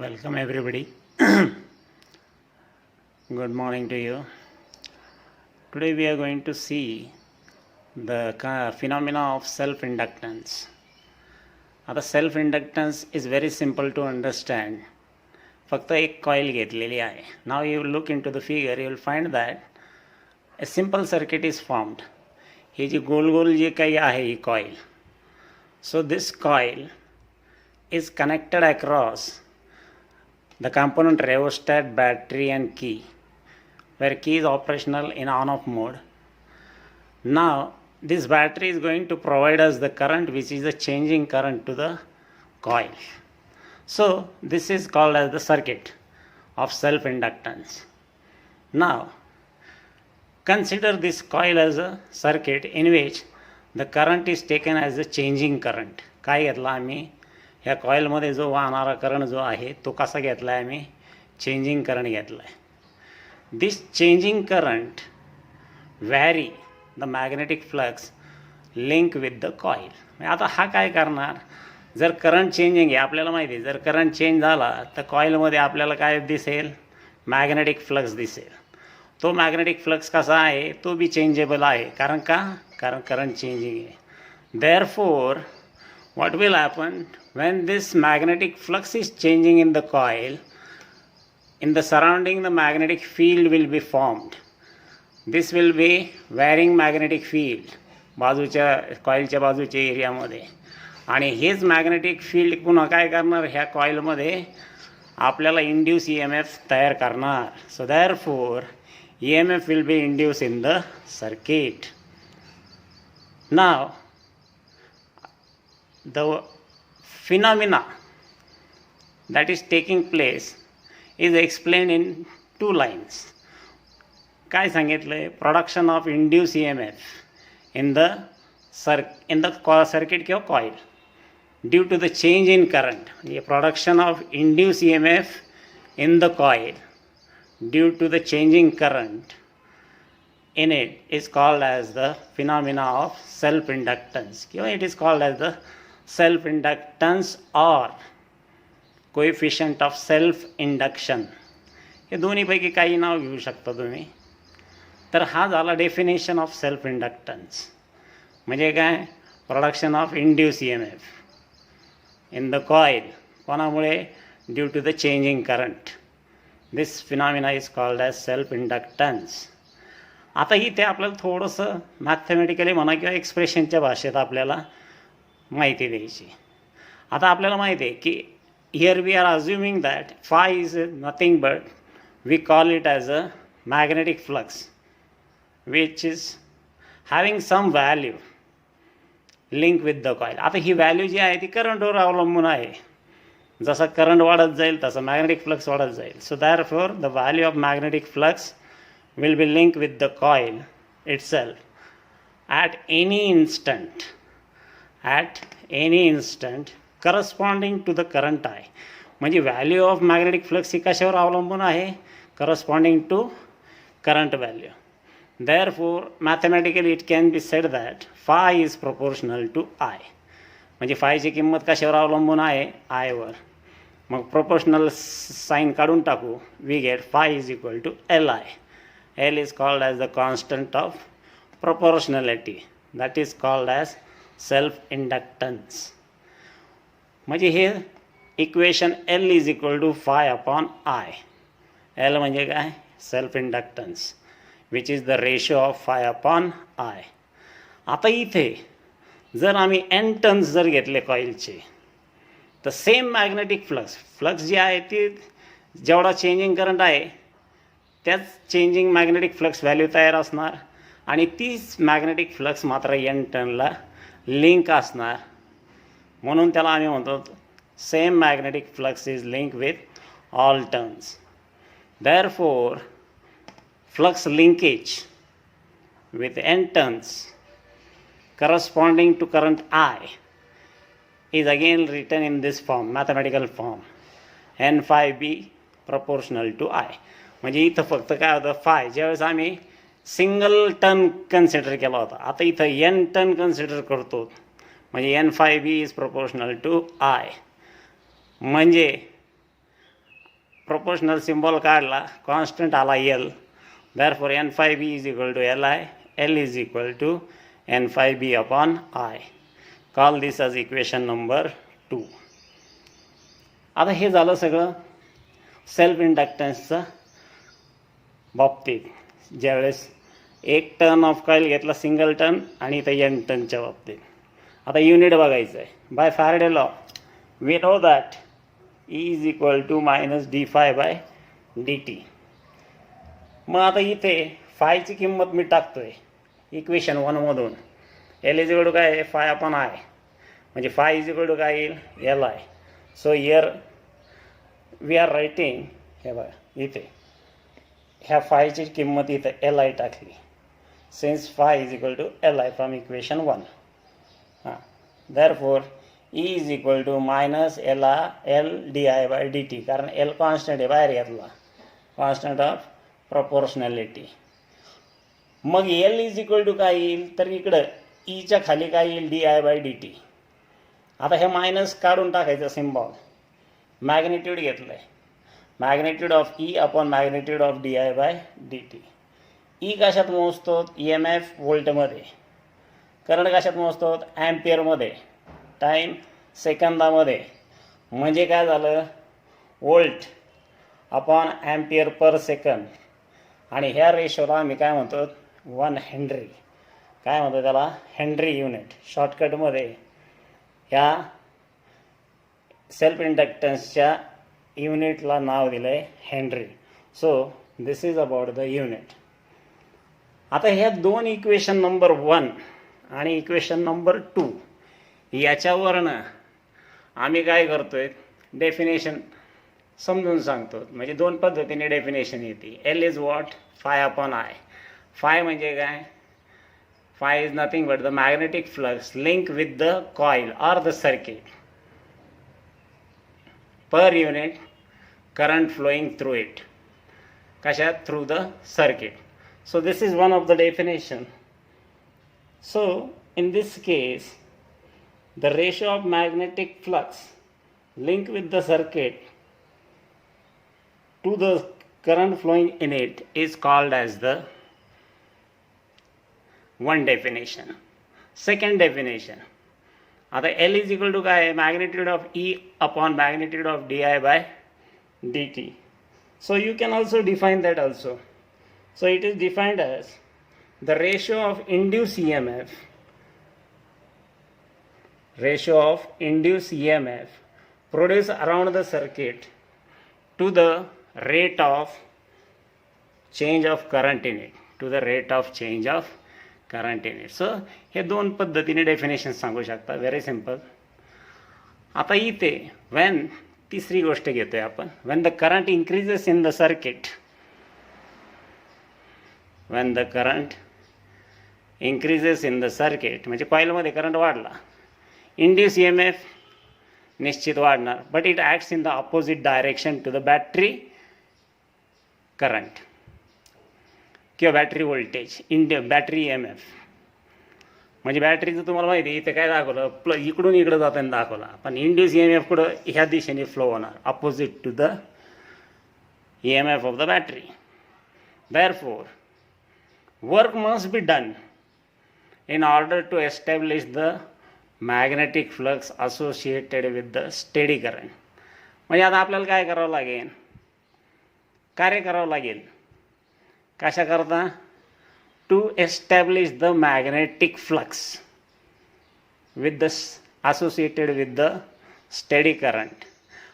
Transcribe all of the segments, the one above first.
Welcome everybody. Good morning to you. Today we are going to see the phenomena of self-inductance. आता self inductance is very simple to understand. फक्त एक coil घेतलेली आहे. Now you look into the figure, you will find that a simple circuit is formed. ही जी गोल गोल जी काही आहे ही coil. So this coil is connected across the component rheostat, battery and key, where key is operational in on-off mode. Now this battery is going to provide us the current, which is the changing current to the coil. So this is called as the circuit of self-inductance. Now consider this coil as a circuit in which the current is taken as a changing current. काय घेतला आम्ही ह्या कॉईलमध्ये जो वाहणारा current जो आहे तो कसा घेतला आहे आम्ही चेंजिंग करंट घेतला आहे. This changing current vary the magnetic flux link with the coil. आता हा काय करणार, जर करंट चेंजिंग आहे आपल्याला माहिती आहे, जर करंट चेंज झाला तर कॉईलमध्ये आपल्याला काय दिसेल, मॅग्नेटिक फ्लक्स दिसेल. तो मॅग्नेटिक फ्लक्स कसा आहे, तो बी चेंजेबल आहे. कारण करंट चेंजिंग आहे. Therefore what will happen when this magnetic flux is changing in the coil, in the surrounding the magnetic field will be formed. This will be varying magnetic field बाजूच्या कॉईलच्या बाजूच्या एरियामध्ये, आणि हेच magnetic field पुन्हा काय करणार, ह्या कॉईलमध्ये आपल्याला इंड्यूस EMF तयार करणार. So therefore EMF will be induced in the circuit. Now the phenomena that is taking place is explained in two lines. काय सांगितलंय, production of induce EMF in the circuit किंवा coil due to the change in current. म्हणजे production of induced EMF in the coil due to the changing current in it is called as the phenomena of self-inductance, किंवा it is called as the self-inductance or coefficient of self-induction. हे दोन्हीपैकी काही नाव घेऊ शकता तुम्ही. तर हा झाला डेफिनेशन ऑफ सेल्फ इंडक्टन्स. म्हणजे काय, production of induce EMF in the coil, कोणामुळे, due to the changing current. This phenomena is called as self inductance. आता इथे आपल्याला थोडंसं मॅथमॅटिकली म्हणा किंवा एक्सप्रेशनच्या भाषेत आपल्याला माहिती द्यायची. आता आपल्याला माहिती आहे की here we are assuming that phi is nothing but we call it as a magnetic flux which is having some value link with the coil. आता ही व्हॅल्यू जी आहे ती करंटवर अवलंबून आहे. जसं करंट वाढत जाईल तसं मॅग्नेटिक फ्लक्स वाढत जाईल. So therefore the value of magnetic flux will be linked with the coil itself at any instant corresponding to the current I. म्हणजे व्हॅल्यू ऑफ मॅग्नेटिक फ्लक्स ही कशावर अवलंबून आहे, corresponding to current value. Therefore mathematically it can be said that phi is proportional to I. म्हणजे फायची किंमत कशावर अवलंबून आहे, आयवर. मग प्रोपोर्शनल साईन काढून टाकू, we get phi is equal to LI. L is called as the constant of proportionality, that is called as self-inductance. म्हणजे हे equation L is equal to phi upon I. L म्हणजे काय, self inductance, which is the ratio of phi upon I. आता इथे जर आम्ही N turns जर घेतले कॉईलचे, तर सेम मॅग्नेटिक फ्लक्स जी आहे ती जेवढा चेंजिंग करंट आहे त्याच चेंजिंग मॅग्नेटिक फ्लक्स व्हॅल्यू तयार असणार, आणि तीच मॅग्नेटिक फ्लक्स मात्र N टर्नला लिंक असणार. म्हणून त्याला आम्ही म्हणतो same magnetic flux is link with all turns. Therefore flux linkage with N turns corresponding to current I is again written in this form, mathematical form, N phi B proportional to I. म्हणजे इथं फक्त काय होतं, five ज्यावेळेस आम्ही single turn consider केला होता, आता इथं N टर्न कन्सिडर करतो, म्हणजे N phi B is proportional to I. म्हणजे प्रोपोर्शनल सिम्बॉल काढला, कॉन्स्टंट आला L, therefore n phi b is equal to li, l is equal to n phi b upon I. Call this as equation number 2. आता हे झालं सगळं self इंडक्टन्सचं बाबतीत, ज्यावेळेस एक टर्न ऑफ कॉईल घेतला सिंगल टर्न आणि इथं एन टर्नच्या बाबतीत. आता युनिट बघायचं आहे. By Faraday law we know that E is equal to minus D phi by D T. मग आता इथे फायची किंमत मी टाकतोय इक्वेशन 1मधून. एल इज इक्वल टू काय आहे, फाय अपॉन आय, म्हणजे फाय इज इक्वल टू काय येईल, L I. So here we are writing, हे बघा इथे ह्या फायची किंमत इथं एल आय टाकली, since phi is equal to L I from equation 1. हां, therefore E is equal to minus L d I by D t, कारण एल कॉन्स्टंट आहे बाहेर घेतला, कॉन्स्टंट ऑफ प्रपोर्शनॅलिटी. मग एल इज इक्वल टू काय येईल, तर इकडं ईच्या खाली काय येईल, d I by D t. आता हे मायनस काढून टाकायचं सिम्बॉल, मॅग्नेट्यूड घेतलं आहे, magnitude of E upon magnitude of d I by D t. E कशात मोजतो, ई एम एफ व्होल्टमध्ये, करंट कशात मोजतो, ॲम्पियरमध्ये, टाईम सेकंदामध्ये. म्हणजे काय झालं, volt upon ampere per second. आणि ह्या रेशोला आम्ही काय म्हणतो, 1 हेनरी, काय म्हणतो त्याला, हेनरी युनिट. शॉर्टकटमध्ये ह्या सेल्फ इंडक्टन्सच्या युनिटला नाव दिलं आहे Henry. So this is about the unit. आता ह्या दोन इक्वेशन नंबर 1 आणि इक्वेशन नंबर 2 याच्यावरनं आम्ही काय करतोय, डेफिनेशन समजून सांगतो. म्हणजे दोन पद्धतीने डेफिनेशन येते. L is what, phi upon I. Phi म्हणजे काय, phi is nothing but the magnetic flux link with the coil or the circuit per unit current flowing through it. कशात, through the circuit. So this is one of the definition. So in this case the ratio of magnetic flux linked with the circuit to the current flowing in it is called as the one definition. Second definition, आता L is equal to काय आहे, magnitude of E upon magnitude of di by dt. So you can also define that also. So it is defined as the ratio of induced EMF produced around the circuit to the rate of change of current in it, to the rate of change of current in it. So हे दोन पद्धतीने definition सांगू शकता, very simple. आता इथे when तिसरी गोष्ट घेतोय आपण, when the current increases in the circuit, when the current increases in the circuit म्हणजे कॉईलमध्ये करंट वाढला, इंड्यूस EMF निश्चित वाढणार, but it acts in the opposite direction to the battery current किंवा बॅटरी व्होल्टेज, बॅटरी EMF. म्हणजे बॅटरीचं तुम्हाला माहिती आहे, इथे काय दाखवलं, इकडून इकडं जाताना दाखवला, पण इंड्यूस EMF कुठं ह्या दिशेने फ्लो होणार, opposite to the EMF of the battery. Therefore work must be done in order to establish the magnetic flux associated with the steady current. म्हणजे आता आपल्याला काय करावं लागेल, कार्य करावं लागेल. कशा करता, to establish the magnetic flux with the associated with the steady current.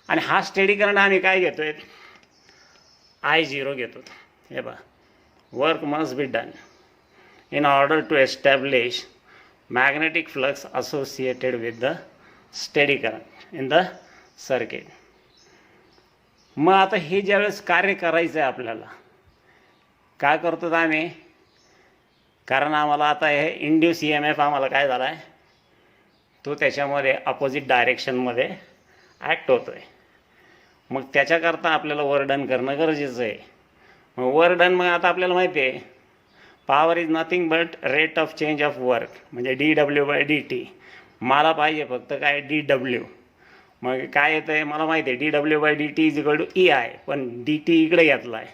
आणि हा स्टेडी करंट आम्ही काय घेतोय, I0 घेतो. हे बघा, work must be done in order to establish magnetic flux associated with the steady current in the circuit. मग आता हे ज्यावेळेस कार्य करायचं आहे आपल्याला, काय करतो आम्ही, कारण आम्हाला आता हे इंड्यूस EMF आम्हाला काय झाला आहे, तो त्याच्यामध्ये अपोजिट डायरेक्शनमध्ये ॲक्ट होतो आहे. मग त्याच्याकरता आपल्याला वर्क डन करणं गरजेचं आहे. मग वर्क डन, मग आता आपल्याला माहिती आहे power is nothing but rate of change of work, म्हणजे dW/dt. मला पाहिजे फक्त काय, dW. मग काय येतं आहे मला माहिती आहे dw/dt is equal to E I, पण dt इकडे घेतला आहे.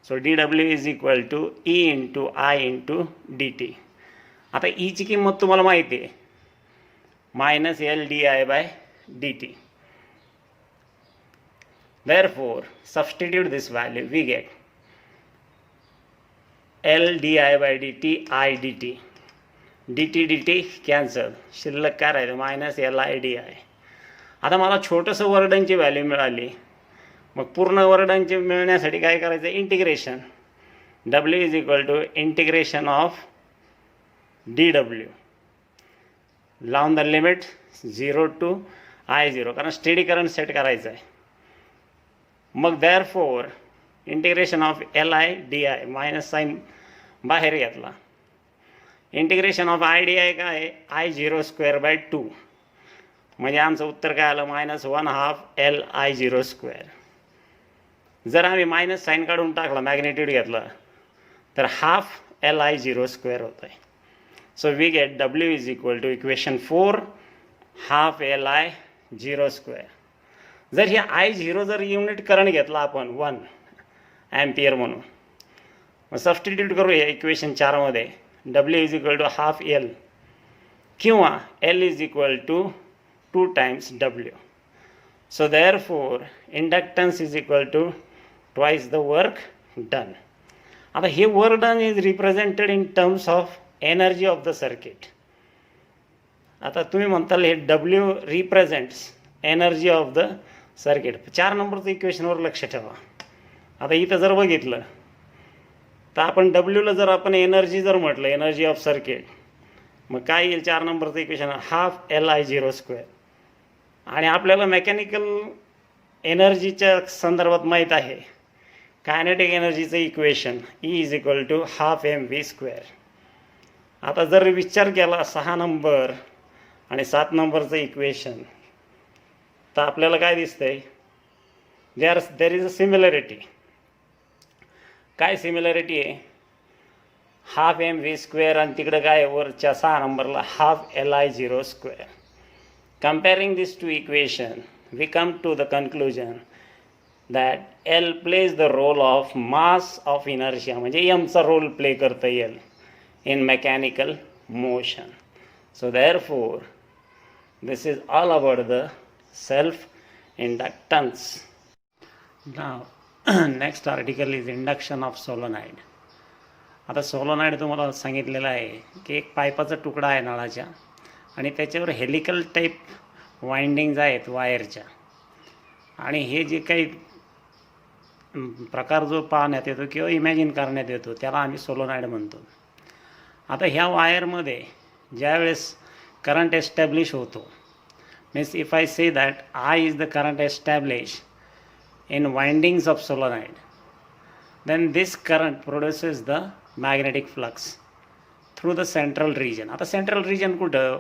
So dw is equal to E into I into dt. आता ईची किंमत तुम्हाला माहिती आहे -LdI/dt. Therefore, substitute this value, we get LdI/dt I dt. dt cancel, शिल्लक काय राहिलं -LI/dI. आता मला छोटंसं वर्डनची व्हॅल्यू मिळाली. मग पूर्ण वर्डनची मिळण्यासाठी काय करायचं, integration. w is equal to integration of dw. लावून द लिमिट 0 to I0, कारण स्टेडी करंट सेट करायचं आहे. मग therefore integration of LI/dI, minus sign बाहेर घेतला. इंटिग्रेशन ऑफ I/dI काय आहे, I0² 2. म्हणजे आमचं उत्तर काय आलं -1/2 LI0². जर आम्ही मायनस साईन काढून टाकला, मॅग्नेट्यूड घेतला, तर 1/2 LI0² होत आहे. So we get w is equal to equation 4 1/2 LI0². जर हे I0 जर युनिट करंट घेतला आपण 1 अँपियर म्हणून, मग सबस्टिट्यूट करूया इक्वेशन 4मध्ये. w is equal to 1/2 L किंवा L is equal to 2 times W. So therefore inductance is equal to twice the work done. आता हे work done is represented in terms of energy of the circuit. आता तुम्ही म्हणताल हे W represents energy of the circuit. 4 नंबरचं इक्वेशनवर लक्ष ठेवा. आता इथं जर बघितलं तर आपण Wला जर आपण एनर्जी जर म्हटलं, एनर्जी ऑफ सर्किट, मग काय येईल 4 नंबरचं इक्वेशन 1/2 LI0². आणि आपल्याला मेकॅनिकल एनर्जीच्या संदर्भात माहीत आहे कायनेटिक एनर्जीचं equation E is equal to 1/2 mv². आता जर विचार केला 6 नंबर आणि 7 नंबरचं इक्वेशन, तर आपल्याला काय दिसतंय, देर इज अ सिमिलरिटी. काय सिमिलरिटी आहे, 1/2 mv² आणि तिकडे काय वरच्या 6 नंबरला 1/2 LI0². Comparing these two equations, we come to the conclusion that L plays the role of mass of inertia, म्हणजे mचा रोल प्ले करतं L in mechanical motion. So therefore, this is all about the self-inductance. Now, next article is induction of solenoid. आता सोलोनाईड तुम्हाला सांगितलेलं आहे की एक पाईपाचा तुकडा आहे नळाच्या, आणि त्याच्यावर हेलिकल टाईप वाइंडिंग्ज आहेत वायरच्या. आणि हे जे काही प्रकार जो पाहण्यात येतो किंवा इमॅजिन करण्यात येतो त्याला आम्ही सोलोनाईड म्हणतो. आता ह्या वायरमध्ये ज्यावेळेस करंट एस्टॅब्लिश होतो, means if I say that I is the current establish in windings of solenoid, then this current produces the magnetic flux through the central region. आता सेंट्रल रिजन कुठं,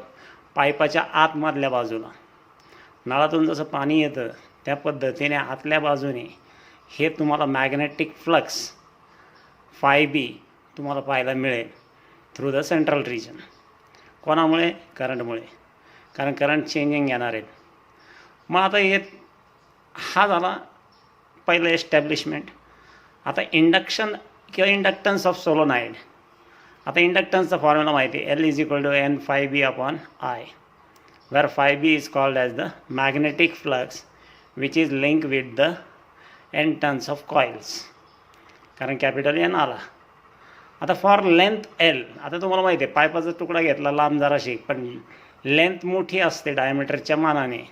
पाईपाच्या आतमधल्या बाजूला. नळातून जसं पाणी येतं त्या पद्धतीने आतल्या बाजूने हे तुम्हाला मॅग्नेटिक फ्लक्स φB तुम्हाला पाहायला मिळेल थ्रू द सेंट्रल रिजन. कोणामुळे, करंटमुळे, कारण करंट चेंजिंग येणार आहेत. मग आता हे हा झाला पहिलं एस्टॅब्लिशमेंट. आता इंडक्शन किंवा इंडक्टन्स ऑफ सोलोनाईड. आता इंडक्टन्सचा फॉर्म्युला माहिती आहे, L is equal to N∅B/I, where φB is called as the magnetic flux which is linked with the N turns of coils, कारण कॅपिटल N आला. आता फॉर लेंथ L, आता तुम्हाला माहिती आहे पाईपाचा तुकडा घेतला लांब जराशी, पण लेंथ मोठी असते डायमीटरच्या मानाने.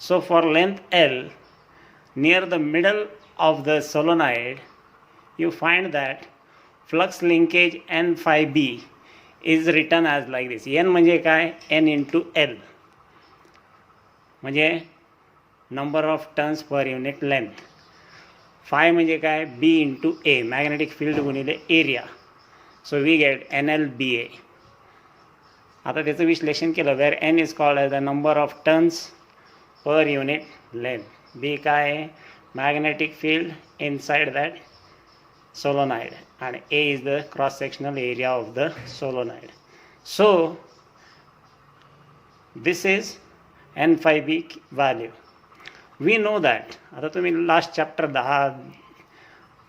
So for length L near the middle of the solenoid you find that flux linkage N∅B is written as like this. N म्हणजे काय, N इंटू L म्हणजे number of turns per unit length. Phi म्हणजे काय, B into A, magnetic field गुणिले area. So we get NLBA. आता त्याचं विश्लेषण केलं, where N is called as the number of turns per unit length. B काय आहे, magnetic field inside that solenoid, and A is the cross sectional area of the solenoid. So this is N∅B value. We know that. आता तुम्ही last chapter 10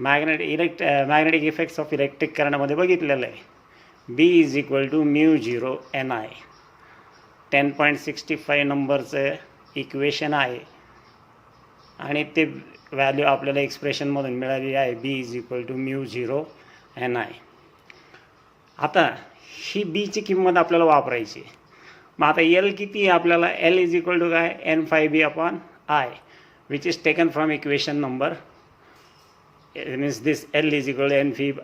magnetic effects of electric करंटमध्ये बघितलेलं आहे. B is equal to mu zero N I. 10.65 नंबरचं equation आहे आणि ते value आपल्याला एक्सप्रेशनमधून मिळाली आहे. B is equal to mu zero N I. आता ही बीची किंमत आपल्याला वापरायची. मग आता एल किती आहे आपल्याला? एल इज इक्वल टू काय? N phi B upon I, which is taken from equation number. Means this L is equal to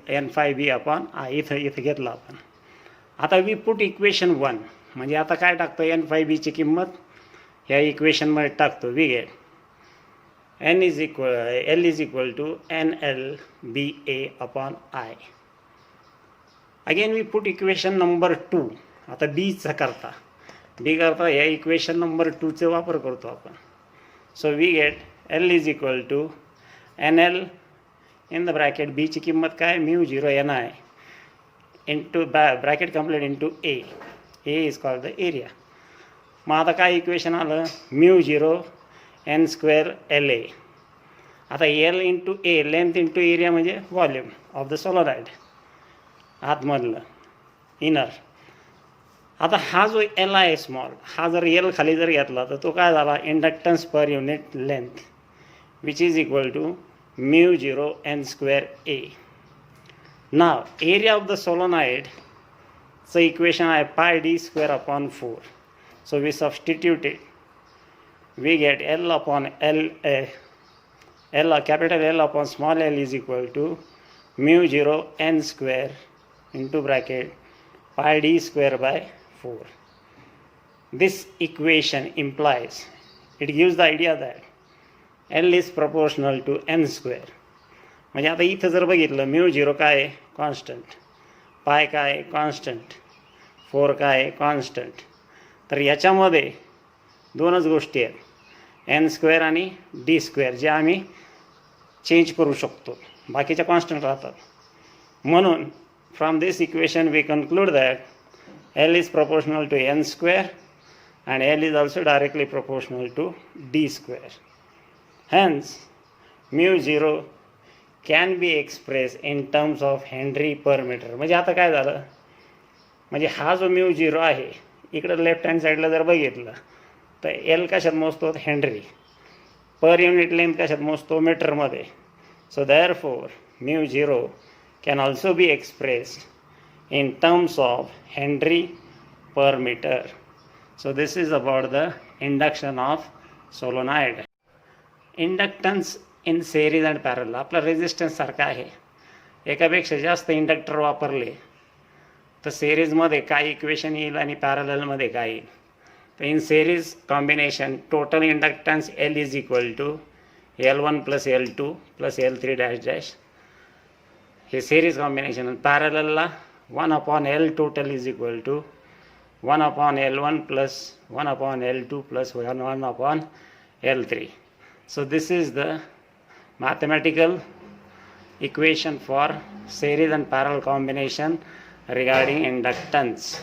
N phi B upon I. इथं घेतलं आपण. आता वी पुट इक्वेशन 1, म्हणजे आता काय टाकतो? एन फाय बीची किंमत ह्या इक्वेशनमध्ये टाकतो. We get L is equal to N L B A upon I. Again we put equation number 2. आता बीचा करता या इक्वेशन नंबर 2चे वापर करतो आपण. So we get L is equal to N L in the bracket बीची किंमत काय? Mu zero N I into bracket complete into A. A is called the area. मग आता काय इक्वेशन आलं? Mu zero N square L A. आता L into A, length into area म्हणजे volume of the solenoid आतमधलं inner. आता हा जो एल आहे स्मॉल, हा जर एल खाली जर घेतला तर तो काय झाला? Inductance per unit length, which is equal to mu zero N square A. नाव एरिया ऑफ द सोलोनॉइडचं इक्वेशन आहे pi D square upon 4. So we substitute it. We get L upon capital L upon small l is equal to mu 0 n square into bracket pi d square by 4. This equation implies, it gives the idea that L is proportional to n square. म्हणजे आता इथं जर बघितलं mu zero काय आहे? Constant. पाय काय आहे? कॉन्स्टंट. 4 काय आहे? कॉन्स्टंट. तर याच्यामध्ये दोनच गोष्टी आहेत, एन स्क्वेअर आणि डी स्क्वेअर, जे आम्ही चेंज करू शकतो, बाकीच्या कॉन्स्टंट राहतात. म्हणून from this equation we conclude that L is proportional to n square and L is also directly proportional to d square. Hence, mu 0 can be expressed in terms of Henry per meter. म्हणजे आता काय झालं? म्हणजे हा जो mu 0 आहे, इकडं left hand साईडला जर बघितलं तर एल कशात मोजतो? हेनरी. पर युनिट लेंथ कशात मोजतो? मीटरमध्ये. So therefore mu 0 can also be expressed in terms of henry per metre. So this is about the induction of solenoid. Inductance in series and parallel आपला रेझिस्टन्स सारखा आहे. एकापेक्षा जास्त इंडक्टर वापरले तर सेरीजमध्ये काय इक्वेशन येईल आणि पॅरलमध्ये काय येईल? तर in series combination total inductance L is equal to L1 plus L2 plus L3 dash dash. हे सेरीज कॉम्बिनेशन. पॅरलला 1 upon L total is equal to 1 upon L1 plus 1 upon L2 plus 1 upon L3. So this is the mathematical equation for series and parallel combination regarding inductance.